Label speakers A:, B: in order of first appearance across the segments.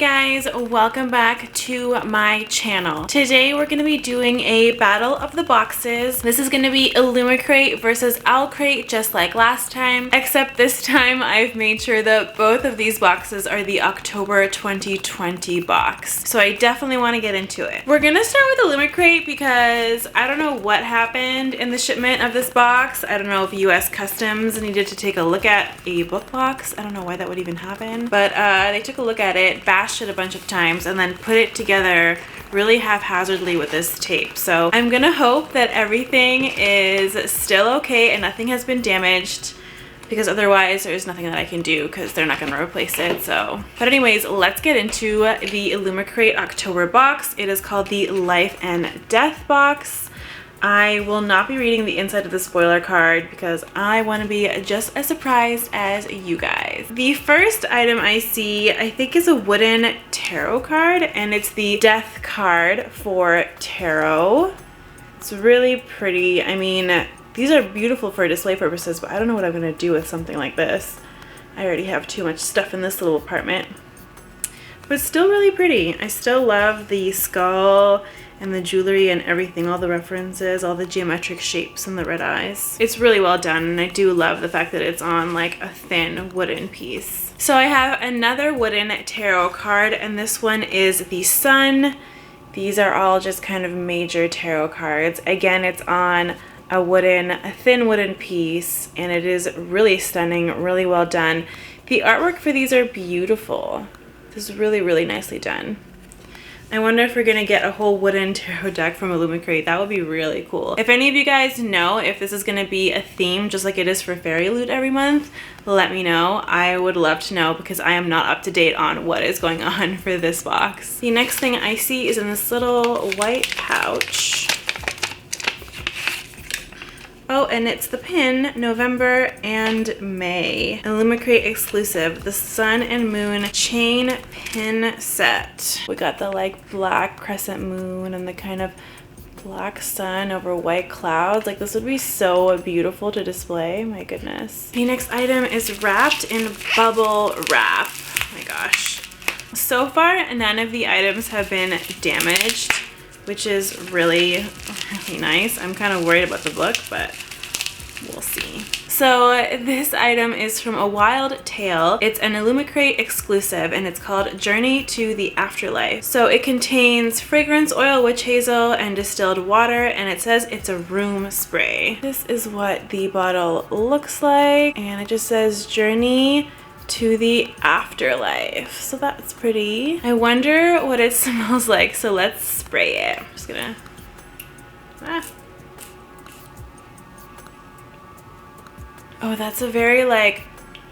A: guys, welcome back to my channel. Today we're going to be doing a battle of the boxes. This is going to be Illumicrate versus Owlcrate, just like last time, except this time I've made sure that both of these boxes are the October 2020 box. So I definitely want to get into it. We're going to start with Illumicrate because I don't know what happened in the shipment of this box. I don't know if US Customs needed to take a look at a book box. I don't know why that would even happen, but they took a look at it, bashed it a bunch of times, and then put it together really haphazardly with this tape. So I'm gonna hope that everything is still okay and nothing has been damaged, because otherwise there's nothing that I can do because they're not gonna replace it. So, but anyways, let's get into the Illumicrate October box. It is called the Life and Death box. I will not be reading the inside of the spoiler card because I want to be just as surprised as you guys. The first item I see, I think, is a wooden tarot card, and it's the Death card for tarot. It's really pretty. I mean, these are beautiful for display purposes, but I don't know what I'm going to do with something like this. I already have too much stuff in this little apartment. But it's still really pretty. I still love the skull and the jewelry and everything, all the references, all the geometric shapes and the red eyes. It's really well done, and I do love the fact that it's on like a thin wooden piece. So I have another wooden tarot card, and this one is the Sun. These are all just kind of major tarot cards. Again, it's on a thin wooden piece, and it is really stunning, really well done. The artwork for these are beautiful. This is really, really nicely done. I wonder if we're gonna get a whole wooden tarot deck from Illumicrate. That would be really cool. If any of you guys know if this is gonna be a theme just like it is for Fairy Loot every month, let me know. I would love to know because I am not up to date on what is going on for this box. The next thing I see is in this little white pouch. Oh, and it's the pin, November and May. Illumicrate exclusive, the Sun and Moon chain pin set. We got the like black crescent moon and the kind of black sun over white clouds. Like, this would be so beautiful to display, my goodness. The next item is wrapped in bubble wrap. Oh my gosh. So far, none of the items have been damaged, which is really nice. I'm kind of worried about the book, but we'll see. So this item is from A Wild Tale. It's an Illumicrate exclusive, and it's called Journey to the Afterlife. So it contains fragrance oil, witch hazel, and distilled water, and it says it's a room spray. This is what the bottle looks like, and it just says Journey to the Afterlife. So that's pretty. I wonder what it smells like, so let's spray it. I'm just gonna Oh, that's a very like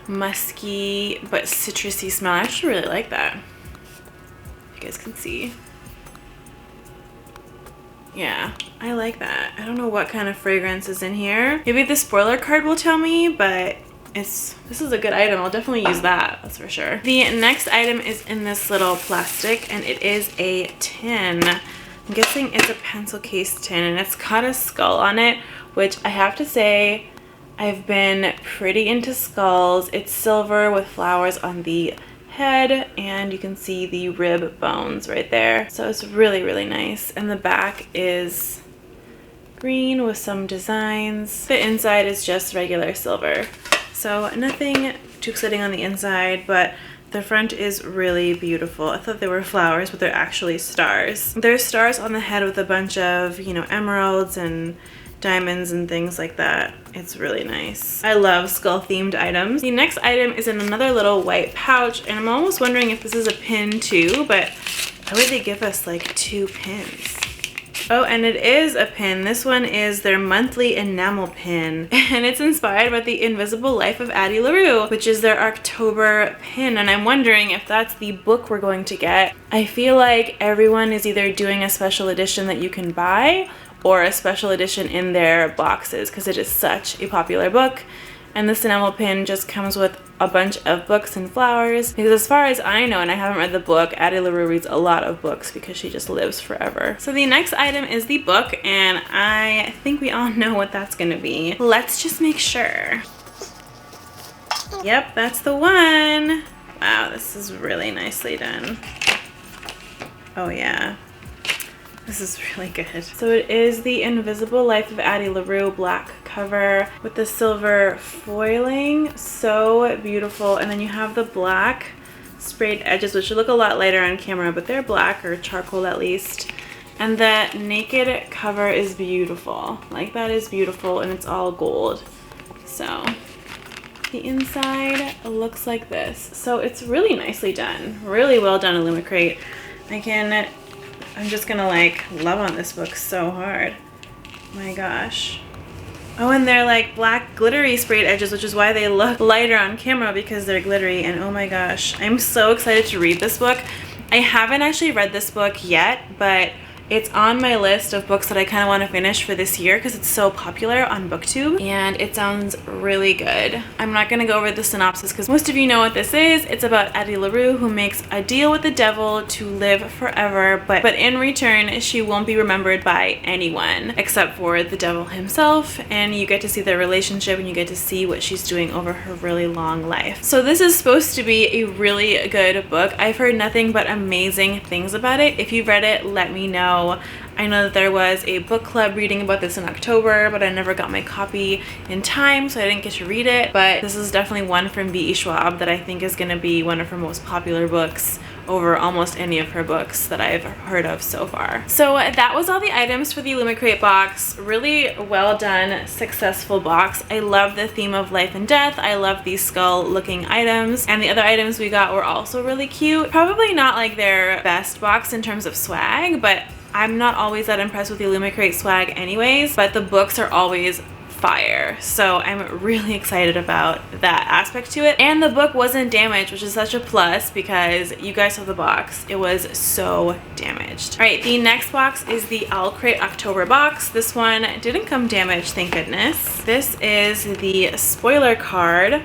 A: musky but citrusy smell. I actually really like that. You guys can see. Yeah, I like that. I don't know what kind of fragrance is in here. Maybe the spoiler card will tell me, but this is a good item. I'll definitely use that, that's for sure. The next item is in this little plastic, and it is a tin. I'm guessing it's a pencil case tin, and it's got a skull on it, which I have to say, I've been pretty into skulls. It's silver with flowers on the head, and you can see the rib bones right there. So it's really, really nice. And the back is green with some designs. The inside is just regular silver. So nothing too exciting on the inside, but the front is really beautiful. I thought they were flowers, but they're actually stars. There's stars on the head with a bunch of, you know, emeralds and diamonds and things like that. It's really nice. I love skull themed items. The next item is in another little white pouch, and I'm almost wondering if this is a pin too, but why would they give us like 2 pins? Oh, and it is a pin. This one is their monthly enamel pin, and it's inspired by the Invisible Life of Addie LaRue, which is their October pin, and I'm wondering if that's the book we're going to get. I feel like everyone is either doing a special edition that you can buy or a special edition in their boxes because it is such a popular book. And this enamel pin just comes with a bunch of books and flowers, because as far as I know, and I haven't read the book, Addie LaRue reads a lot of books because she just lives forever. So the next item is the book, and I think we all know what that's gonna be. Let's just make sure. Yep, that's the one. Wow, this is really nicely done. Oh yeah. This is really good. So it is The Invisible Life of Addie LaRue black cover with the silver foiling. So beautiful. And then you have the black sprayed edges, which look a lot lighter on camera, but they're black or charcoal at least. And the naked cover is beautiful. Like, that is beautiful, and it's all gold. So the inside looks like this. So it's really nicely done. Really well done, Illumicrate. I'm just gonna like love on this book so hard. My gosh. Oh, and they're like black glittery sprayed edges, which is why they look lighter on camera, because they're glittery. And oh my gosh, I'm so excited to read this book. I haven't actually read this book yet, but it's on my list of books that I kind of want to finish for this year because it's so popular on BookTube and it sounds really good. I'm not going to go over the synopsis because most of you know what this is. It's about Addie LaRue, who makes a deal with the devil to live forever, but in return she won't be remembered by anyone except for the devil himself, and you get to see their relationship and you get to see what she's doing over her really long life. So this is supposed to be a really good book. I've heard nothing but amazing things about it. If you've read it, let me know. I know that there was a book club reading about this in October, but I never got my copy in time, so I didn't get to read it. But this is definitely one from B.E. Schwab that I think is going to be one of her most popular books over almost any of her books that I've heard of so far. So that was all the items for the Illumicrate box. Really well done, successful box. I love the theme of life and death. I love these skull looking items, and the other items we got were also really cute. Probably not like their best box in terms of swag, but I'm not always that impressed with the Illumicrate swag anyways, but the books are always fire. So I'm really excited about that aspect to it. And the book wasn't damaged, which is such a plus because you guys saw the box. It was so damaged. All right, the next box is the Owlcrate October box. This one didn't come damaged, thank goodness. This is the spoiler card.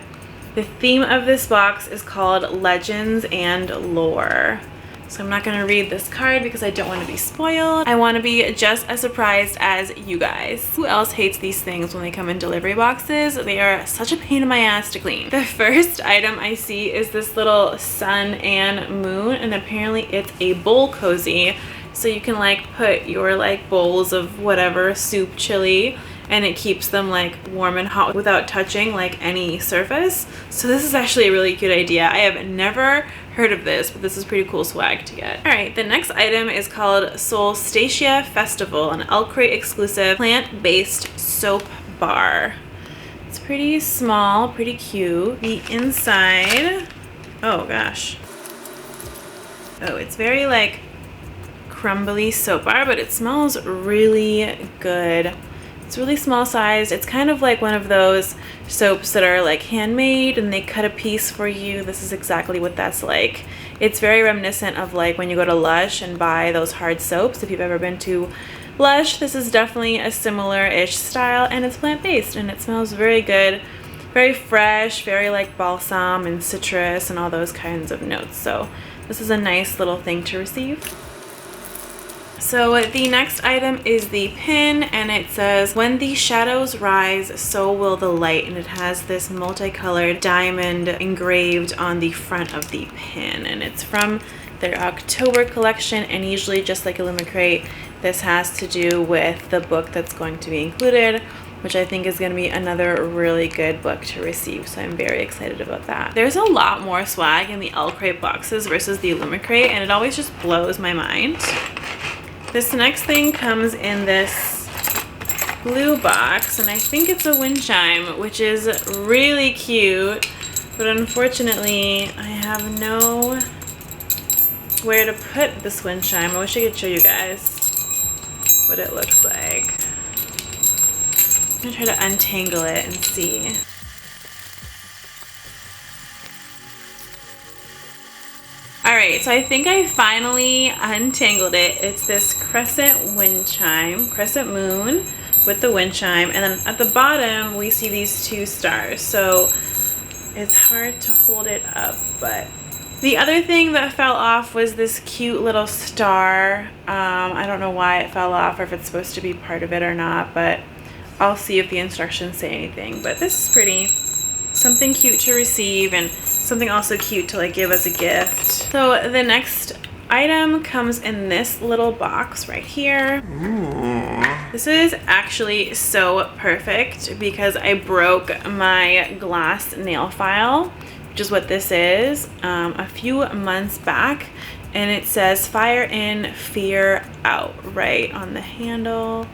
A: The theme of this box is called Legends and Lore. So I'm not going to read this card because I don't want to be spoiled. I want to be just as surprised as you guys. Who else hates these things when they come in delivery boxes? They are such a pain in my ass to clean. The first item I see is this little sun and moon, and apparently it's a bowl cozy. So you can like put your like bowls of whatever, soup, chili, and it keeps them like warm and hot without touching like any surface. So this is actually a really cute idea. I have never heard of this, but this is pretty cool swag to get. All right, the next item is called Solstacia Festival, an Owlcrate exclusive plant-based soap bar. It's pretty small, pretty cute. The inside, oh gosh. Oh, it's very like crumbly soap bar, but it smells really good. It's really small sized. It's kind of like one of those soaps that are like handmade and they cut a piece for you. This is exactly what that's like. It's very reminiscent of like when you go to Lush and buy those hard soaps. If you've ever been to Lush, this is definitely a similar-ish style, and it's plant-based and it smells very good. Very fresh, very like balsam and citrus and all those kinds of notes. So this is a nice little thing to receive. So the next item is the pin, and it says, when the shadows rise, so will the light, and it has this multicolored diamond engraved on the front of the pin, and it's from their October collection. And usually, just like Illumicrate, this has to do with the book that's going to be included, which I think is going to be another really good book to receive, so I'm very excited about that. There's a lot more swag in the Owlcrate boxes versus the Illumicrate, and it always just blows my mind. This next thing comes in this blue box, and I think it's a wind chime, which is really cute, but unfortunately I have no where to put this wind chime. I wish I could show you guys what it looks like. I'm gonna try to untangle it and see. Alright, so I think I finally untangled it. It's this crescent wind chime, crescent moon with the wind chime, and then at the bottom we see these two stars. So it's hard to hold it up, but the other thing that fell off was this cute little star. I don't know why it fell off or if it's supposed to be part of it or not, but I'll see if the instructions say anything. But this is pretty. Something cute to receive and something also cute to like give as a gift. So the next item comes in this little box right here. This is actually so perfect because I broke my glass nail file, which is what this is, a few months back, and it says fire in, fear out right on the handle.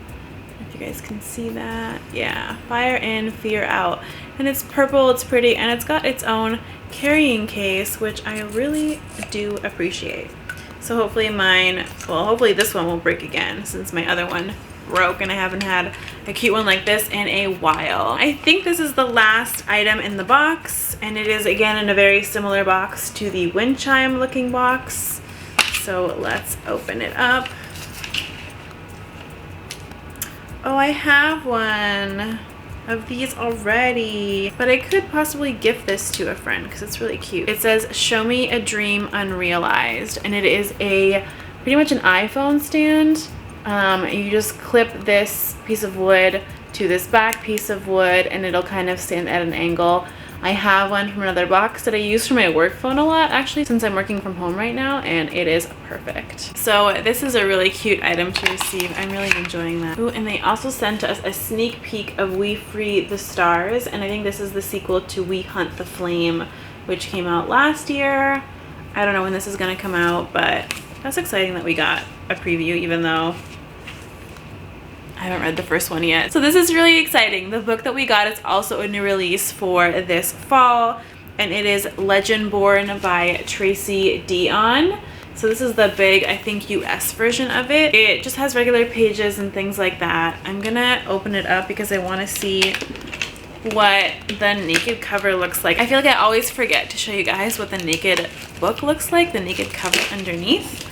A: If you guys can see that. Yeah, fire in, fear out. And it's purple, it's pretty, and it's got its own carrying case, which I really do appreciate. So hopefully hopefully this one won't break again, since my other one broke and I haven't had a cute one like this in a while. I think this is the last item in the box, and it is again in a very similar box to the wind chime looking box. So let's open it up. Oh, I have one of these already, but I could possibly gift this to a friend because it's really cute. It says show me a dream unrealized, and it is pretty much an iPhone stand. You just clip this piece of wood to this back piece of wood and it'll kind of stand at an angle. I have one from another box that I use for my work phone a lot, actually, since I'm working from home right now, and it is perfect. So this is a really cute item to receive. I'm really enjoying that. Ooh, and they also sent us a sneak peek of We Free the Stars, and I think this is the sequel to We Hunt the Flame, which came out last year. I don't know when this is gonna come out, but that's exciting that we got a preview, even though I haven't read the first one yet. So this is really exciting. The book that we got is also a new release for this fall, and it is Legendborn by Tracy Deonn. So this is the big, I think, US version of it. It just has regular pages and things like that. I'm gonna open it up because I want to see what the naked cover looks like. I feel like I always forget to show you guys what the naked book looks like, the naked cover underneath.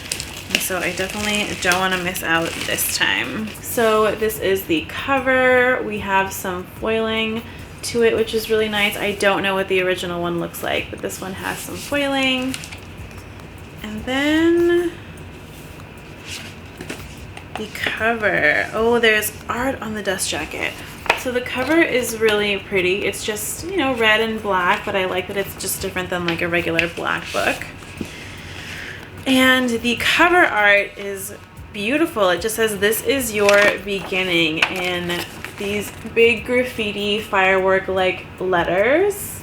A: So I definitely don't want to miss out this time. So this is the cover. We have some foiling to it, which is really nice. I don't know what the original one looks like, but this one has some foiling. And then the cover. Oh, there's art on the dust jacket. So the cover is really pretty. It's just, you know, red and black, but I like that it's just different than like a regular black book. And the cover art is beautiful. It just says, "This is your beginning," in these big graffiti firework-like letters.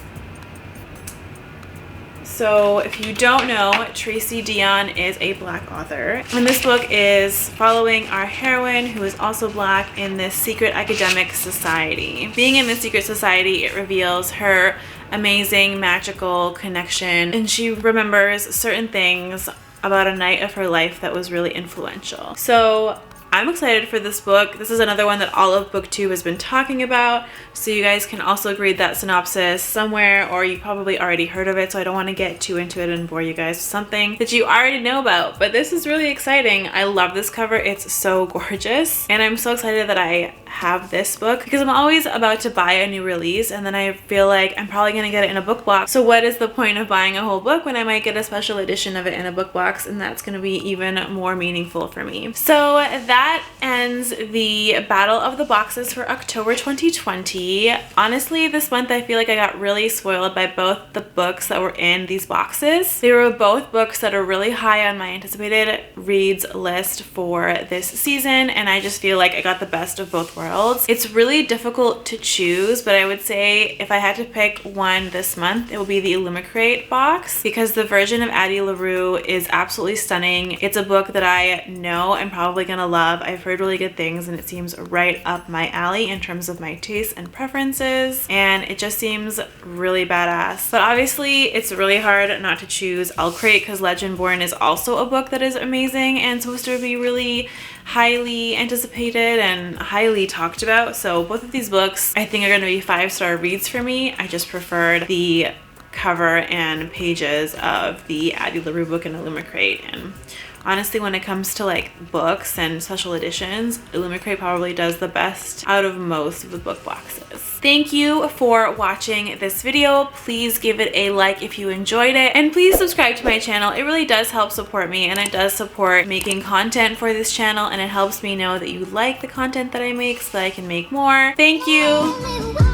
A: So if you don't know, Tracy Deonn is a Black author. And this book is following our heroine, who is also Black, in this secret academic society. Being in this secret society, it reveals her amazing magical connection, and she remembers certain things about a night of her life that was really influential. So I'm excited for this book. This is another one that all of BookTube has been talking about, so you guys can also read that synopsis somewhere, or you probably already heard of it, so I don't want to get too into it and bore you guys with something that you already know about. But this is really exciting. I love this cover. It's so gorgeous, and I'm so excited that I have this book because I'm always about to buy a new release, and then I feel like I'm probably gonna get it in a book box. So what is the point of buying a whole book when I might get a special edition of it in a book box, and that's gonna be even more meaningful for me. So that ends the Battle of the Boxes for October 2020. Honestly, this month I feel like I got really spoiled by both the books that were in these boxes. They were both books that are really high on my anticipated reads list for this season, and I just feel like I got the best of both worlds. It's really difficult to choose, but I would say if I had to pick one this month, it would be the Illumicrate box, because the version of Addie LaRue is absolutely stunning. It's a book that I know I'm probably gonna love. I've heard really good things, and it seems right up my alley in terms of my tastes and preferences, and it just seems really badass. But obviously it's really hard not to choose Owlcrate, because Legendborn is also a book that is amazing and supposed to be really highly anticipated and highly talked about. So both of these books I think are going to be 5-star reads for me. I just preferred the cover and pages of the Addie LaRue book in Illumicrate, and honestly, when it comes to like books and special editions, Illumicrate probably does the best out of most of the book boxes. Thank you for watching this video. Please give it a like if you enjoyed it, and please subscribe to my channel. It really does help support me, and it does support making content for this channel, and it helps me know that you like the content that I make so that I can make more. Thank you.